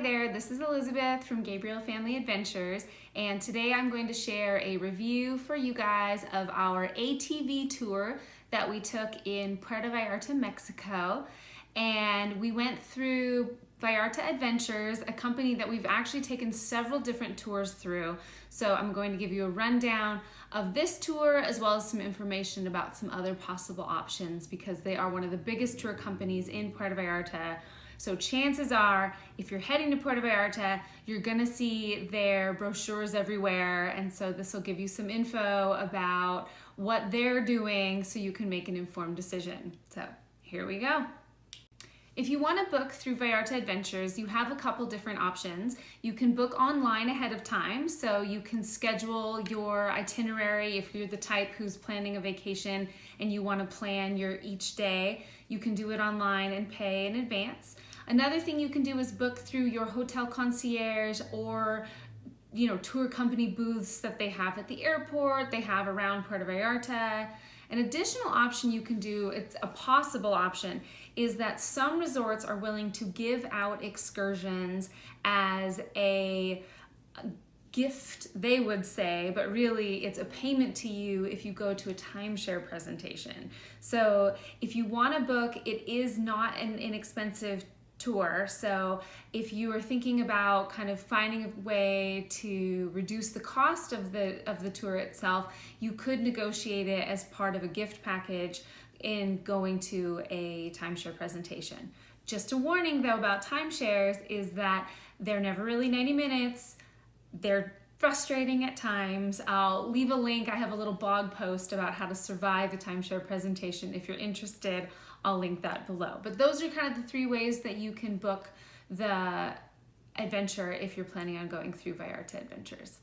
there, this is Elizabeth from Gabriel Family Adventures, and today I'm going to share a review for you guys of our ATV tour that we took in Puerto Vallarta, Mexico. And we went through Vallarta Adventures, a company that we've actually taken several different tours through. So I'm going to give you a rundown of this tour as well as some information about some other possible options because they are one of the biggest tour companies in Puerto Vallarta. So chances are, if you're heading to Puerto Vallarta, you're gonna see their brochures everywhere. And so this will give you some info about what they're doing so you can make an informed decision. So here we go. If you want to book through Vallarta Adventures, you have a couple different options. You can book online ahead of time, so you can schedule your itinerary if you're the type who's planning a vacation and you want to plan your each day. You can do it online and pay in advance. Another thing you can do is book through your hotel concierge or tour company booths that they have at the airport, they have around Puerto Vallarta. An additional option you can do, it's a possible option, is that some resorts are willing to give out excursions as a gift, they would say, but really it's a payment to you if you go to a timeshare presentation. So if you want to book, it is not an inexpensive tour. So if you are thinking about kind of finding a way to reduce the cost of the tour itself, you could negotiate it as part of a gift package in going to a timeshare presentation. Just a warning though about timeshares is that they're never really 90 minutes. They're frustrating at times. I'll leave a link. I have a little blog post about how to survive a timeshare presentation. If you're interested, I'll link that below. But those are kind of the three ways that you can book the adventure if you're planning on going through Vallarta Adventures.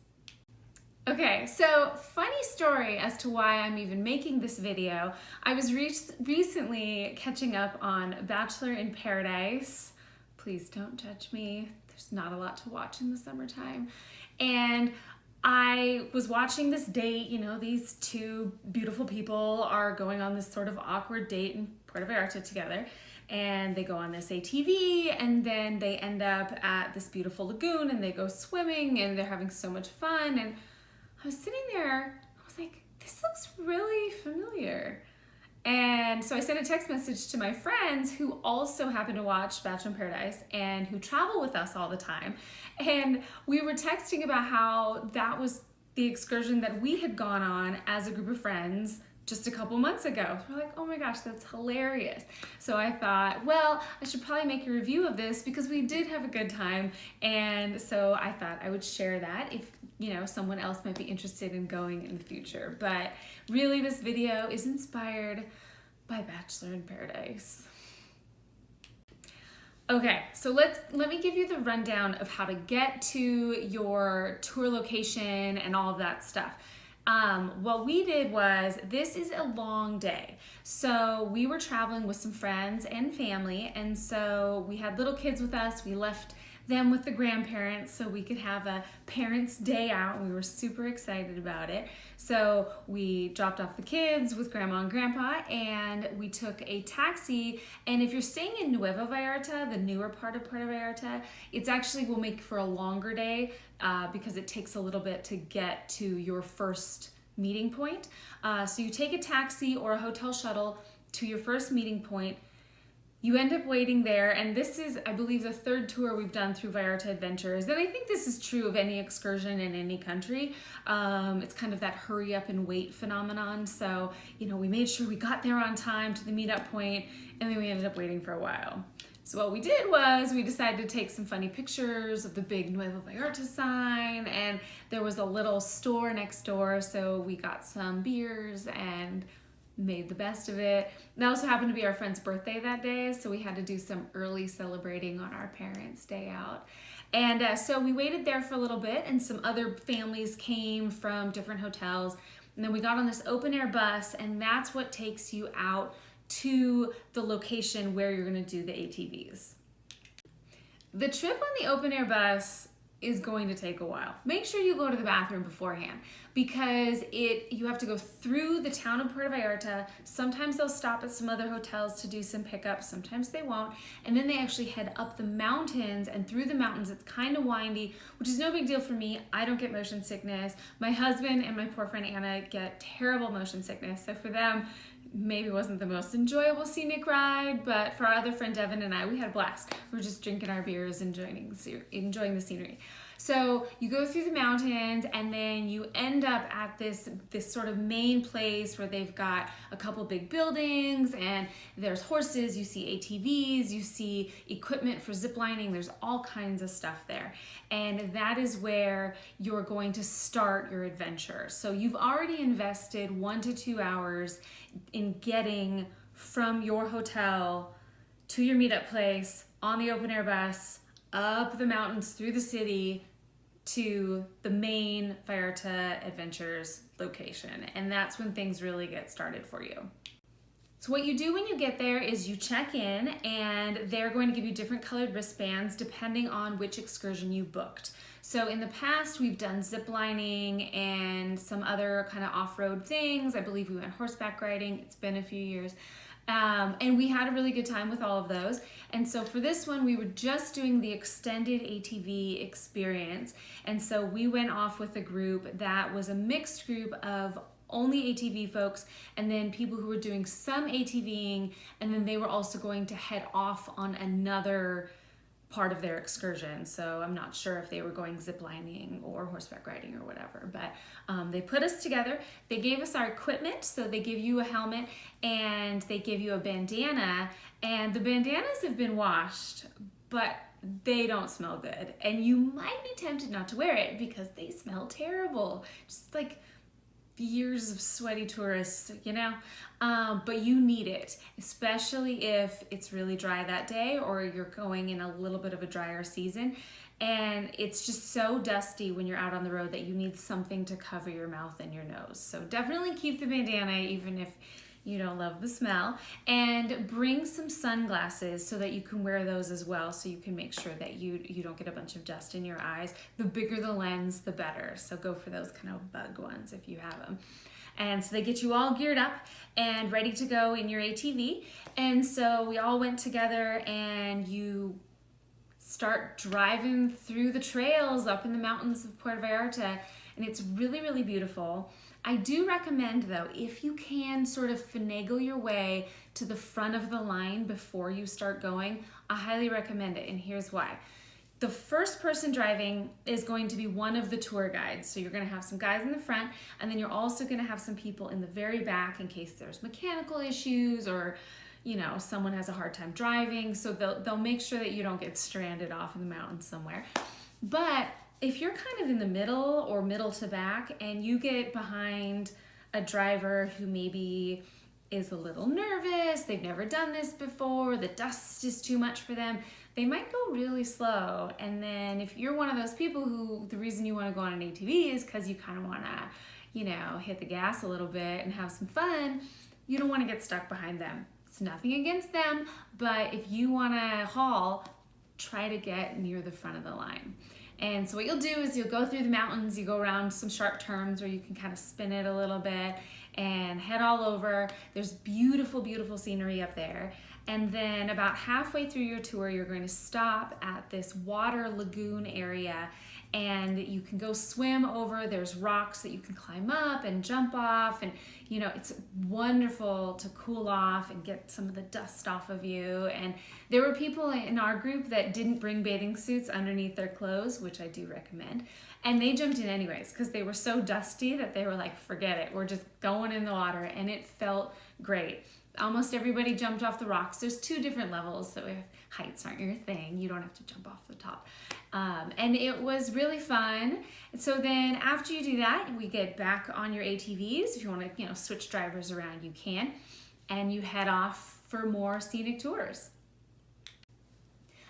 Okay, so funny story as to why I'm even making this video. I was recently catching up on Bachelor in Paradise. Please don't judge me. There's not a lot to watch in the summertime. And I was watching this date, these two beautiful people are going on this sort of awkward date in Puerto Vallarta together. And they go on this ATV and then they end up at this beautiful lagoon and they go swimming and they're having so much fun. And I was sitting there, I was like, this looks really familiar. And so I sent a text message to my friends who also happen to watch Bachelor in Paradise and who travel with us all the time. And we were texting about how that was the excursion that we had gone on as a group of friends just a couple months ago. We're like, oh my gosh, that's hilarious. So I thought, well, I should probably make a review of this because we did have a good time. And so I thought I would share that if someone else might be interested in going in the future. But really this video is inspired by Bachelor in Paradise. Okay, so let me give you the rundown of how to get to your tour location and all of that stuff. What we did was, this is a long day. So we were traveling with some friends and family, and so we had little kids with us. We left them with the grandparents so we could have a parents' day out, and we were super excited about it. So we dropped off the kids with grandma and grandpa, and we took a taxi. And if you're staying in Nuevo Vallarta, the newer part of Puerto Vallarta, it's actually will make for a longer day because it takes a little bit to get to your first meeting point. So you take a taxi or a hotel shuttle to your first meeting point. You end up waiting there, and this is, I believe, the third tour we've done through Vallarta Adventures, and I think this is true of any excursion in any country. It's kind of that hurry up and wait phenomenon, so we made sure we got there on time to the meetup point, and then we ended up waiting for a while. So what we did was we decided to take some funny pictures of the big Nuevo Vallarta sign, and there was a little store next door, so we got some beers and made the best of it. It also happened to be our friend's birthday that day, so we had to do some early celebrating on our parents' day out. And so we waited there for a little bit, and some other families came from different hotels. And then we got on this open air bus, and that's what takes you out to the location where you're gonna do the ATVs. The trip on the open air bus is going to take a while. Make sure you go to the bathroom beforehand because you have to go through the town of Puerto Vallarta. Sometimes they'll stop at some other hotels to do some pickups, sometimes they won't. And then they actually head up the mountains, and through the mountains it's kind of windy, which is no big deal for me. I don't get motion sickness. My husband and my poor friend Anna get terrible motion sickness. So for them, maybe wasn't the most enjoyable scenic ride, but for our other friend Devin and I, we had a blast. We were just drinking our beers, enjoying the scenery. So you go through the mountains, and then you end up at this sort of main place where they've got a couple big buildings, and there's horses, you see ATVs, you see equipment for zip lining, there's all kinds of stuff there. And that is where you're going to start your adventure. So you've already invested 1 to 2 hours in getting from your hotel to your meetup place on the open air bus, up the mountains through the city to the main Vallarta Adventures location. And that's when things really get started for you. So what you do when you get there is you check in, and they're going to give you different colored wristbands depending on which excursion you booked. So in the past, we've done zip lining and some other kind of off-road things. I believe we went horseback riding. It's been a few years. And we had a really good time with all of those. And so for this one, we were just doing the extended ATV experience. And so we went off with a group that was a mixed group of only ATV folks, and then people who were doing some ATVing, and then they were also going to head off on another part of their excursion. So I'm not sure if they were going ziplining or horseback riding or whatever, but they put us together. They gave us our equipment, so they give you a helmet and they give you a bandana, and the bandanas have been washed, but they don't smell good, and you might be tempted not to wear it because they smell terrible, just like years of sweaty tourists, you know, but you need it, especially if it's really dry that day or you're going in a little bit of a drier season, and it's just so dusty when you're out on the road that you need something to cover your mouth and your nose. So definitely keep the bandana even if you don't love the smell, and bring some sunglasses so that you can wear those as well, so you can make sure that you don't get a bunch of dust in your eyes. The bigger the lens, the better. So go for those kind of bug ones if you have them. And so they get you all geared up and ready to go in your ATV. And so we all went together, and you start driving through the trails up in the mountains of Puerto Vallarta, and it's really, really beautiful. I do recommend, though, if you can sort of finagle your way to the front of the line before you start going, I highly recommend it, and here's why. The first person driving is going to be one of the tour guides. So you're going to have some guys in the front, and then you're also going to have some people in the very back in case there's mechanical issues or, you know, someone has a hard time driving. So they'll make sure that you don't get stranded off in the mountains somewhere. But if you're kind of in the middle or middle to back, and you get behind a driver who maybe is a little nervous, they've never done this before, the dust is too much for them, they might go really slow. And then if you're one of those people who the reason you want to go on an ATV is because you kind of want to, you know, hit the gas a little bit and have some fun, you don't want to get stuck behind them. It's nothing against them, but if you want to haul, try to get near the front of the line. And so what you'll do is you'll go through the mountains, you go around some sharp turns where you can kind of spin it a little bit and head all over. There's beautiful, beautiful scenery up there. And then about halfway through your tour, you're going to stop at this water lagoon area, and you can go swim over. There's rocks that you can climb up and jump off, and you know, it's wonderful to cool off and get some of the dust off of you. And there were people in our group that didn't bring bathing suits underneath their clothes, which I do recommend, and they jumped in anyways because they were so dusty that they were like, forget it, we're just going in the water, and it felt great. Almost everybody jumped off the rocks. There's 2 different levels, so if heights aren't your thing, you don't have to jump off the top. And it was really fun. And so then after you do that, we get back on your ATVs. If you want to, you know, switch drivers around, you can. And you head off for more scenic tours.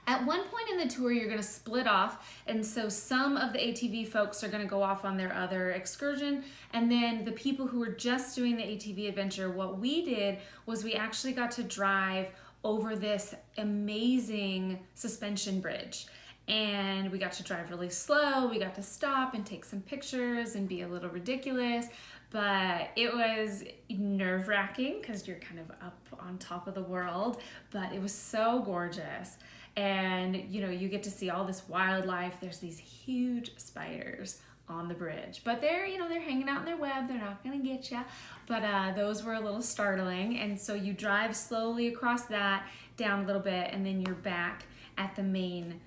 At one point in the tour, you're going to split off, and so some of the ATV folks are going to go off on their other excursion, and then the people who were just doing the ATV adventure, what we did was we actually got to drive over this amazing suspension bridge. and we got to drive really slow. We got to stop and take some pictures and be a little ridiculous, but it was nerve-wracking because you're kind of up on top of the world, but it was so gorgeous. And you know, you get to see all this wildlife. There's these huge spiders on the bridge, but they're, you know, they're hanging out in their web. They're not gonna get you, but those were a little startling. And so you drive slowly across that, down a little bit, and then you're back at the main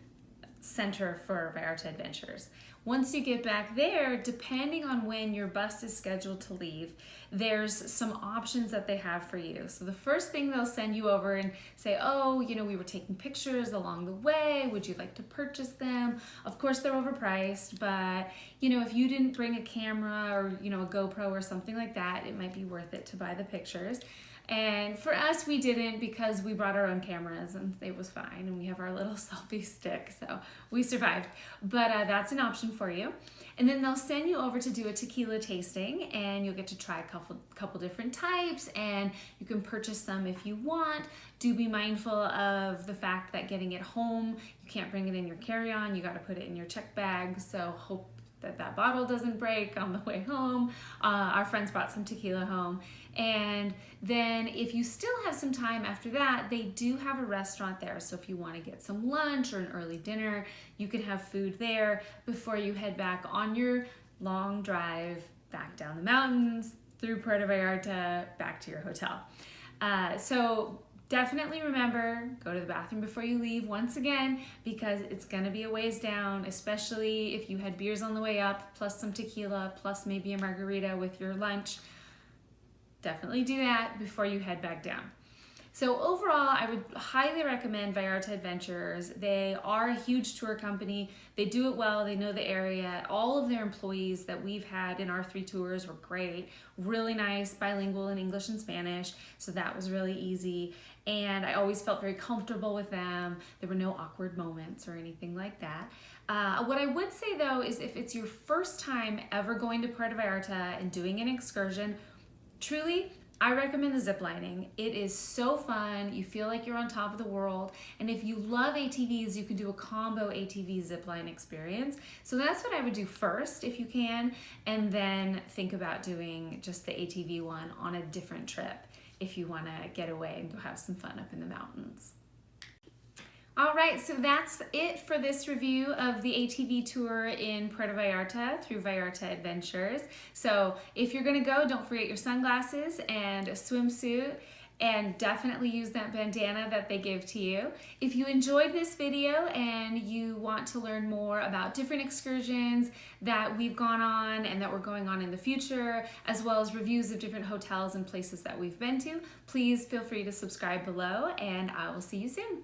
center for Vallarta Adventures. Once you get back there, depending on when your bus is scheduled to leave, there's some options that they have for you. So the first thing, they'll send you over and say, oh, you know, we were taking pictures along the way. Would you like to purchase them? Of course, they're overpriced, but you know, if you didn't bring a camera or, you know, a GoPro or something like that, it might be worth it to buy the pictures. And for us, we didn't, because we brought our own cameras and it was fine, and we have our little selfie stick, so we survived. But that's an option for you. And then they'll send you over to do a tequila tasting, and you'll get to try a couple different types, and you can purchase some if you want. Do be mindful of the fact that getting it home, you can't bring it in your carry-on, you gotta put it in your check bag, so hope that bottle doesn't break on the way home. Our friends brought some tequila home. And then if you still have some time after that, they do have a restaurant there. So if you want to get some lunch or an early dinner, you can have food there before you head back on your long drive back down the mountains, through Puerto Vallarta, back to your hotel. So definitely remember, go to the bathroom before you leave once again, because it's gonna be a ways down, especially if you had beers on the way up, plus some tequila, plus maybe a margarita with your lunch. Definitely do that before you head back down. So overall, I would highly recommend Vallarta Adventures. They are a huge tour company. They do it well, they know the area. All of their employees that we've had in our 3 tours were great, really nice, bilingual in English and Spanish, so that was really easy. And I always felt very comfortable with them. There were no awkward moments or anything like that. What I would say though is, if it's your first time ever going to Puerto Vallarta and doing an excursion, truly, I recommend the zip lining. It is so fun. You feel like you're on top of the world. And if you love ATVs, you can do a combo ATV zipline experience. So that's what I would do first if you can, and then think about doing just the ATV one on a different trip if you want to get away and go have some fun up in the mountains. All right, so that's it for this review of the ATV tour in Puerto Vallarta through Vallarta Adventures. So if you're gonna go, don't forget your sunglasses and a swimsuit, and definitely use that bandana that they give to you. If you enjoyed this video and you want to learn more about different excursions that we've gone on and that we're going on in the future, as well as reviews of different hotels and places that we've been to, please feel free to subscribe below, and I will see you soon.